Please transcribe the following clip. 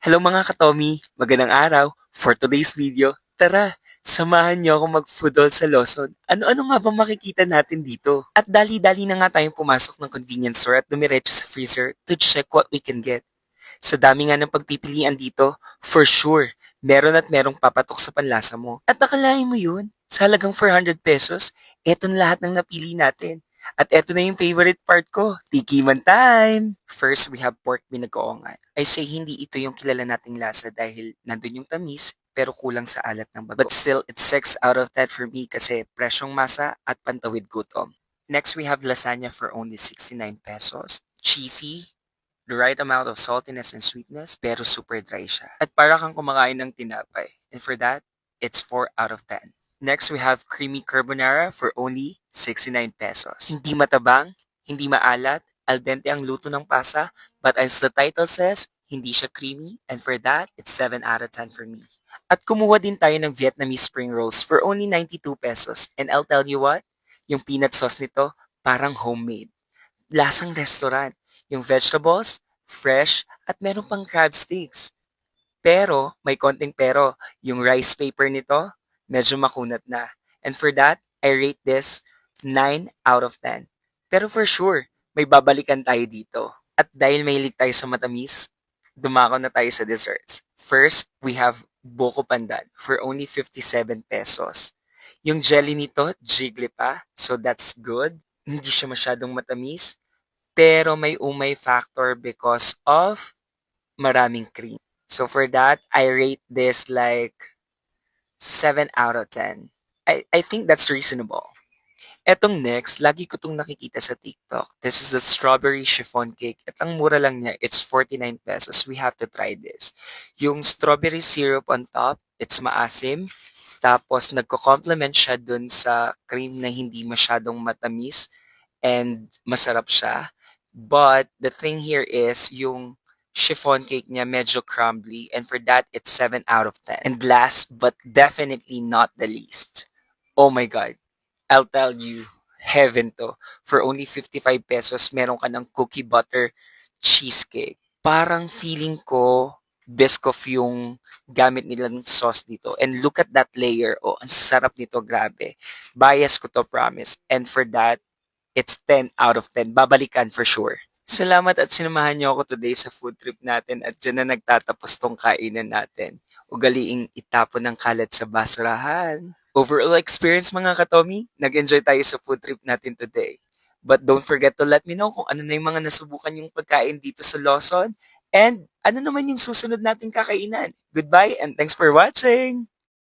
Hello mga katomi! Magandang araw! For today's video, tara! Samahan niyo ako mag-food haul sa Lawson. Ano-ano nga ba makikita natin dito? At dali-dali na nga tayong pumasok ng convenience store at dumiretso sa freezer to check what we can get. Sa dami nga ng pagpipilian dito, for sure, meron at merong papatok sa panlasa mo. At nakalain mo yun? Sa halagang 400 pesos, eto na lahat ng napili natin. At eto na yung favorite part ko, tikiman time! First, we have pork binagoongan. I say hindi ito yung kilala nating lasa dahil nandun yung tamis, pero kulang sa alat ng bago. But still, it's 6 out of 10 for me kasi presyong masa at pantawid gutom. Next, we have lasagna for only 69 pesos. Cheesy, the right amount of saltiness and sweetness, pero super dry siya. At para kang kumakain ng tinapay. And for that, it's 4 out of 10. Next, we have creamy carbonara for only 69 pesos. Hindi matabang, hindi maalat, al dente ang luto ng pasa, but as the title says, hindi siya creamy, and for that, it's 7 out of 10 for me. At kumuha din tayo ng Vietnamese spring rolls for only 92 pesos. And I'll tell you what, yung peanut sauce nito, parang homemade. Lasang restaurant. Yung vegetables, fresh, at meron pang crab sticks. Pero, may konting pero, yung rice paper nito, medyo makunat na. And for that, I rate this 9 out of 10. Pero for sure, may babalikan tayo dito. At dahil mahilig tayo sa matamis, dumako na tayo sa desserts. First, we have Buko Pandan for only 57 pesos. Yung jelly nito, jiggly pa, so that's good. Hindi siya masyadong matamis, pero may umay factor because of maraming cream. So for that, I rate this like 7 out of 10. I think that's reasonable. Etong next, lagi ko tong nakikita sa TikTok. This is the strawberry chiffon cake. At ang mura lang niya, it's 49 pesos. We have to try this. Yung strawberry syrup on top, it's maasim. Tapos nagko-complement siya dun sa cream na hindi masyadong matamis and masarap siya. But the thing here is yung chiffon cake niya medyo crumbly and for that it's 7 out of 10. And last but definitely not the least. Oh my god. I'll tell you, heaven to. For only 55 pesos, meron ka ng cookie butter cheesecake. Parang feeling ko Biscoff yung gamit nilang sauce dito. And look at that layer. Oh, ang sarap nito, grabe. Bias ko to, promise. And for that, it's 10 out of 10. Babalikan for sure. Salamat at sinamahan niyo ako today sa food trip natin at dyan na nagtatapos tong kainan natin. Ugaliing itapon ng kalat sa basurahan. Overall experience mga katomi, nag-enjoy tayo sa food trip natin today. But don't forget to let me know kung ano na yung mga nasubukan yung pagkain dito sa Lawson and ano naman yung susunod nating kakainan. Goodbye and thanks for watching!